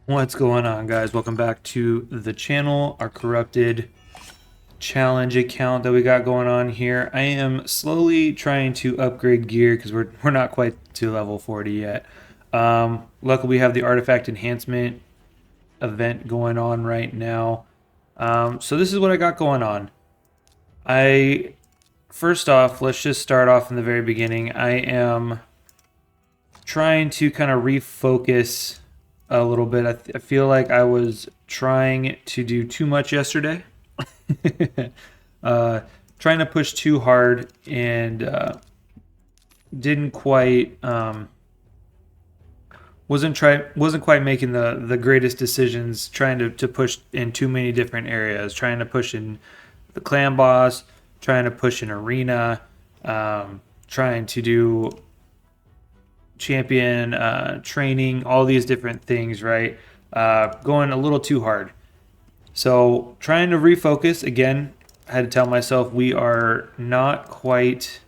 What's going on, guys? Welcome back to the channel, our corrupted challenge account that we got going on here. I am slowly trying to upgrade gear because we're not quite to level 40 yet. Luckily, we have the artifact enhancement event going on right now. So this is what I got going on. First off, let's just start off in the very beginning. I am trying to kind of refocus a little bit. I feel like I was trying to do too much yesterday. uh, Trying to push too hard and didn't quite wasn't quite making the greatest decisions. Trying to push in too many different areas. Trying to push in the clan boss. Trying to push in arena. Trying to do champion training, all these different things, right? Going a little too hard. So trying to refocus again. I had to tell myself we are not quite.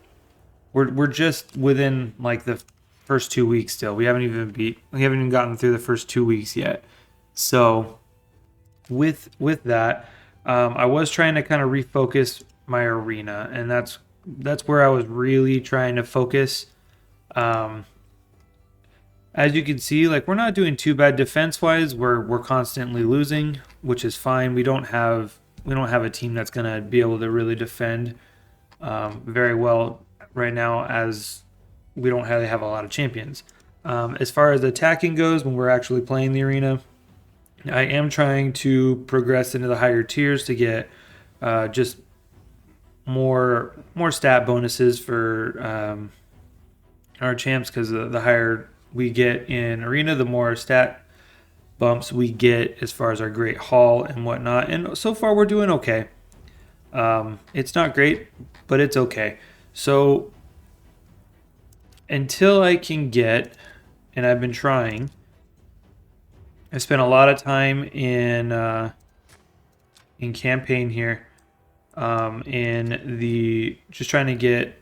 We're just within like the first 2 weeks still. We haven't even gotten through the first 2 weeks yet. So with that, I was trying to kind of refocus my arena, and that's where I was really trying to focus. Um, As you can see, like we're not doing too bad defense wise. We're constantly losing, which is fine. We don't have a team that's gonna be able to really defend very well right now, as we don't really have a lot of champions. As far as attacking goes, when we're actually playing the arena, I am trying to progress into the higher tiers to get just more stat bonuses for our champs, because the higher we get in arena, the more stat bumps we get as far as our great haul and whatnot. And so far, we're doing okay. It's not great, but it's okay. So until I can get, and I've been trying, I spent a lot of time in campaign here, in the just trying to get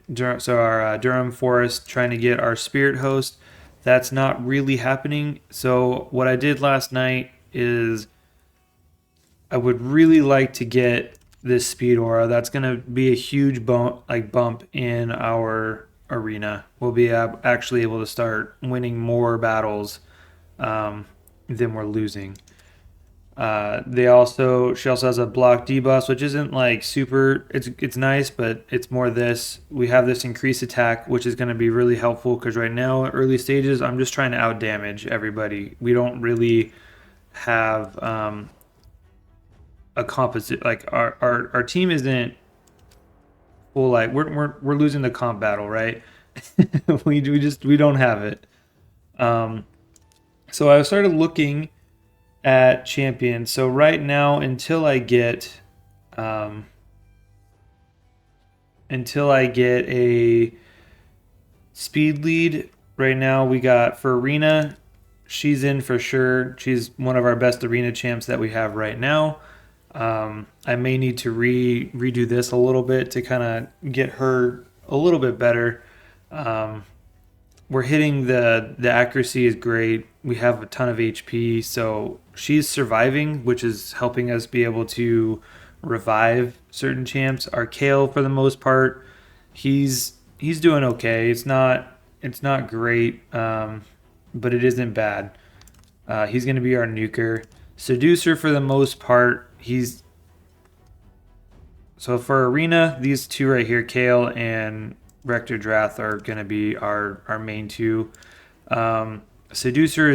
our Durham Forest, trying to get our Spirit Host. That's not really happening. So what I did last night is I would really like to get this speed aura. That's going to be a huge bump in our arena. We'll be actually able to start winning more battles than we're losing. She also has a block debuff, which isn't like super. It's nice, but it's more this. We have this increased attack, which is going to be really helpful because right now, early stages, I'm just trying to out damage everybody. We don't really have a composite. Like our team isn't full. Like we're losing the comp battle, right? we don't have it. So I started looking at champions. So right now, until I get a speed lead, right now we got for arena, she's in for sure. She's one of our best arena champs that we have right now. I may need to redo this a little bit to kind of get her a little bit better. We're hitting the accuracy is great. We have a ton of HP, so she's surviving, which is helping us be able to revive certain champs. Our Kale, for the most part, he's doing okay. It's not great, but it isn't bad. He's going to be our nuker. Seducer, for the most part, so for arena, these two right here, Kale and Rector Drath, are going to be our main two. Seducer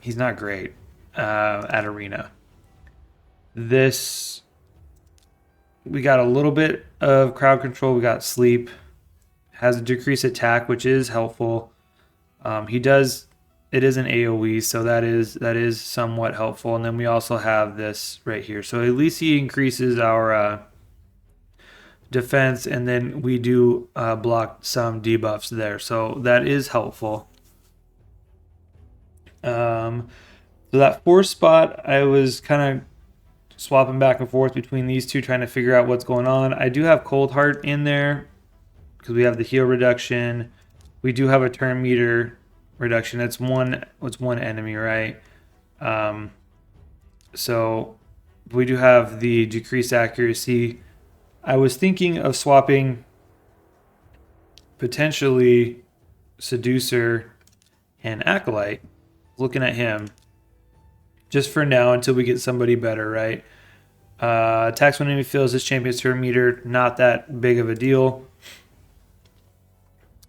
he's not great at arena. This we got a little bit of crowd control. We got sleep, has a decreased attack, which is helpful. He does. It is an AOE, so that is somewhat helpful. And then we also have this right here. So at least he increases our defense, and then we do block some debuffs there. So that is helpful. So that fourth spot, I was kind of swapping back and forth between these two, trying to figure out what's going on. I do have Cold Heart in there because we have the heal reduction. We do have a turn meter reduction. It's one enemy, right? So we do have the decreased accuracy. I was thinking of swapping potentially Seducer and Acolyte, looking at him just for now until we get somebody better, right? Attacks when enemy fills this champion's turn meter, not that big of a deal.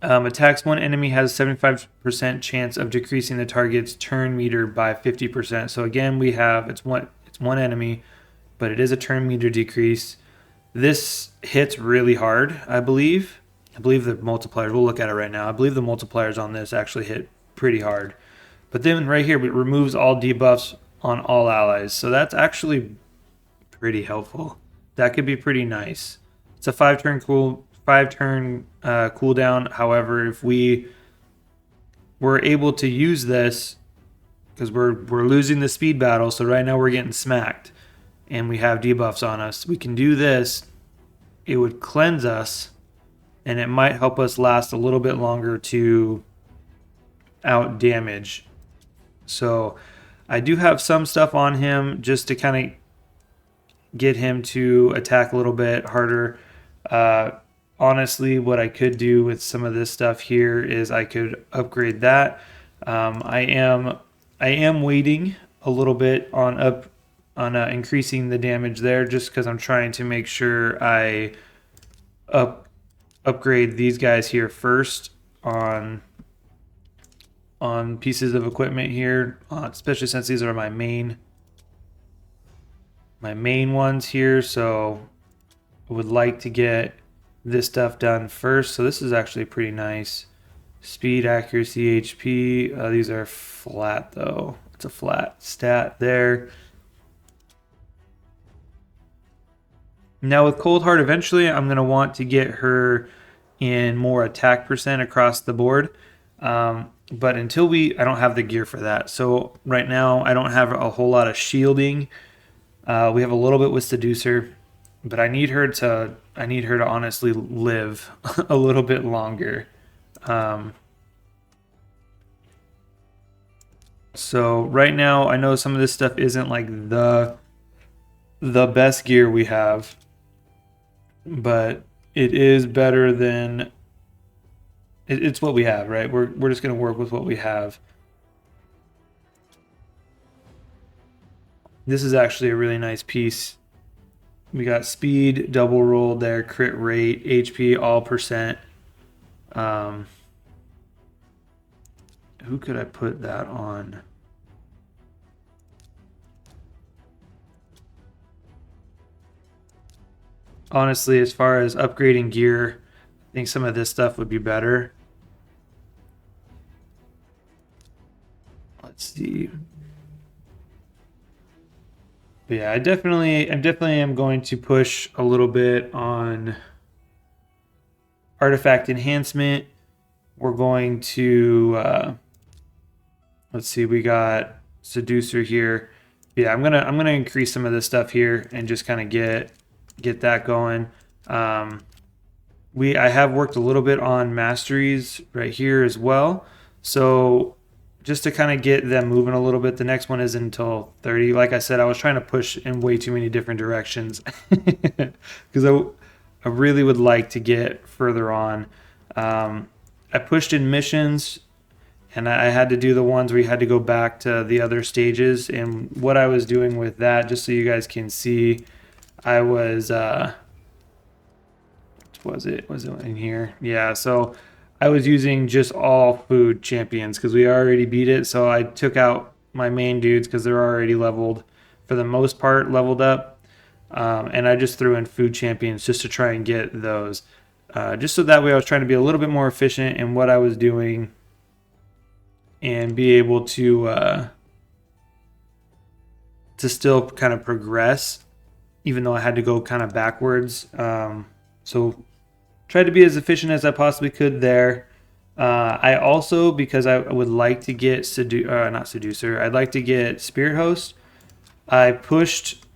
Attacks one enemy has a 75% chance of decreasing the target's turn meter by 50%. So again, we have it's one enemy, but it is a turn meter decrease. This hits really hard, I believe. I believe the multipliers, we'll look at it right now. I believe the multipliers on this actually hit pretty hard. But then right here, it removes all debuffs on all allies. So that's actually pretty helpful. That could be pretty nice. It's a 5-turn cooldown. However, if we were able to use this, because we're losing the speed battle, so right now we're getting smacked, and we have debuffs on us. We can do this. It would cleanse us, and it might help us last a little bit longer to out damage. So I do have some stuff on him just to kind of get him to attack a little bit harder. Honestly, what I could do with some of this stuff here is I could upgrade that. I am waiting a little bit on increasing the damage there, just because I'm trying to make sure I upgrade these guys here first on pieces of equipment here, especially since these are my main ones here. So I would like to get this stuff done first. So this is actually pretty nice. Speed, accuracy, HP. These are flat though. It's a flat stat there. Now with Cold Heart, eventually I'm going to want to get her in more attack percent across the board. But until I don't have the gear for that. So right now I don't have a whole lot of shielding. We have a little bit with Seducer, but I need her to honestly live a little bit longer. So right now I know some of this stuff isn't like the best gear we have, but it is better than it's what we have, right? We're just going to work with what we have. This is actually a really nice piece. We got speed, double roll there, crit rate, HP, all percent. Who could I put that on? Honestly, as far as upgrading gear, I think some of this stuff would be better. Let's see. But yeah, I definitely am going to push a little bit on artifact enhancement. We're going to let's see, we got Seducer here. Yeah, I'm gonna increase some of this stuff here and just kind of get that going. I have worked a little bit on masteries right here as well. So just to kind of get them moving a little bit. The next one is until 30. Like I said, I was trying to push in way too many different directions because I really would like to get further on. I pushed in missions, and I had to do the ones where you had to go back to the other stages. And what I was doing with that, just so you guys can see, I was was it in here? Yeah, so I was using just all food champions because we already beat it. So I took out my main dudes because they're already leveled, for the most part, leveled up. And I just threw in food champions just to try and get those. Just so that way I was trying to be a little bit more efficient in what I was doing and be able to still kind of progress, even though I had to go kind of backwards. So tried to be as efficient as I possibly could there. I also, because I would like to get not Seducer, I'd like to get Spirit Host. I pushed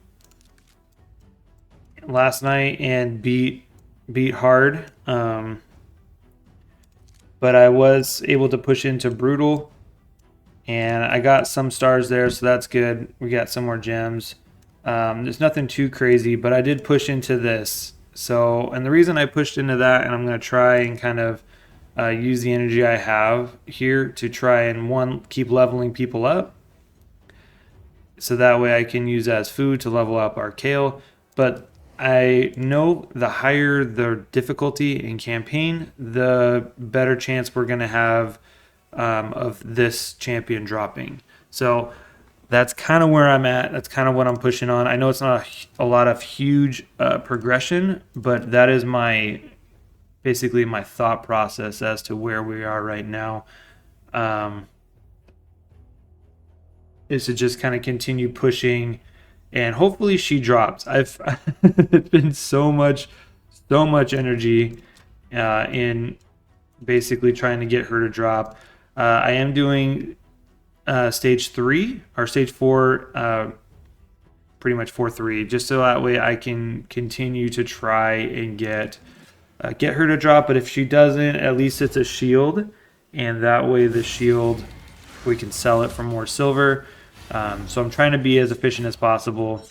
last night and beat hard, but I was able to push into Brutal, and I got some stars there, so that's good. We got some more gems. There's nothing too crazy, but I did push into this. So, and the reason I pushed into that, and I'm going to try and kind of use the energy I have here to try and one, keep leveling people up. So that way I can use as food to level up our kale. But I know the higher the difficulty in campaign, the better chance we're going to have of this champion dropping. So that's kind of where I'm at. That's kind of what I'm pushing on. I know it's not a lot of huge progression, but that is basically my thought process as to where we are right now. Is to just kind of continue pushing, and hopefully she drops. It's been so much energy in basically trying to get her to drop. I am doing stage 3 or stage 4, pretty much 4-3, just so that way I can continue to try and get her to drop. But if she doesn't, at least it's a shield, and that way the shield, we can sell it for more silver. So I'm trying to be as efficient as possible,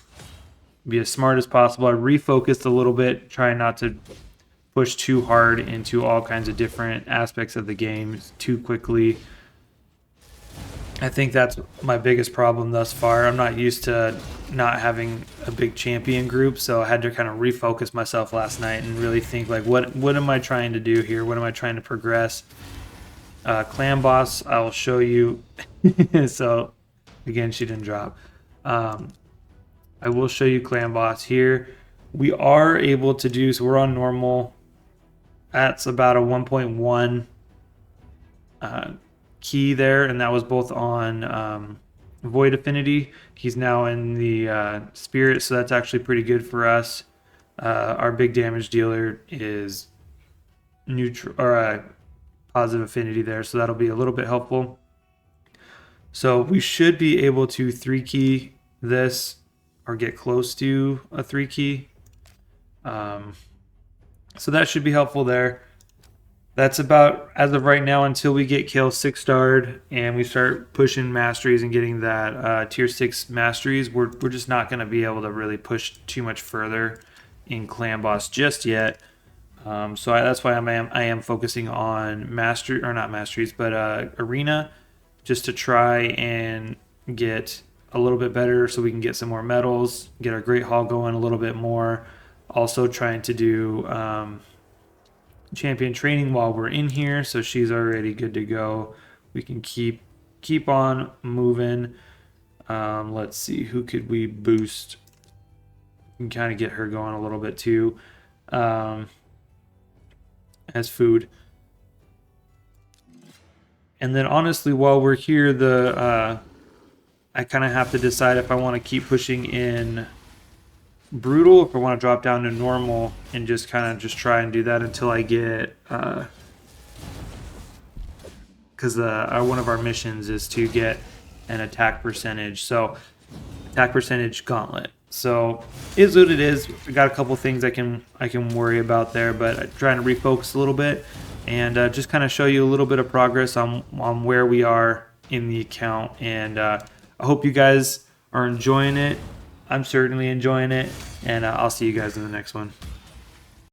be as smart as possible. I refocused a little bit, trying not to push too hard into all kinds of different aspects of the game too quickly. I think that's my biggest problem thus far. I'm not used to not having a big champion group, so I had to kind of refocus myself last night and really think, like, what am I trying to do here? What am I trying to progress? Clan boss, I will show you. So again, she didn't drop. I will show you clan boss here. We are able to do, so we're on normal. That's about a 1.1 key there, and that was both on void affinity. He's now in the spirit, so that's actually pretty good for us. Our big damage dealer is neutral or positive affinity there, so that'll be a little bit helpful. So we should be able to 3 key this or get close to a 3 key. So that should be helpful there. That's about, as of right now, until we get Kale 6-starred and we start pushing masteries and getting that tier 6 masteries, we're just not going to be able to really push too much further in clan boss just yet. So that's why I am focusing on arena, just to try and get a little bit better so we can get some more medals, get our Great Hall going a little bit more. Also trying to do champion training while we're in here, so she's already good to go. We can keep on moving. Let's see, who could we boost? We can kind of get her going a little bit too, as food. And then honestly, while we're here, I kind of have to decide if I want to keep pushing in brutal, if I want to drop down to normal and just try and do that until I get, because one of our missions is to get an attack percentage. So attack percentage gauntlet. So is what it is. I got a couple things I can worry about there, but I'm trying to refocus a little bit and just kind of show you a little bit of progress on where we are in the account. And I hope you guys are enjoying it. I'm certainly enjoying it, and I'll see you guys in the next one.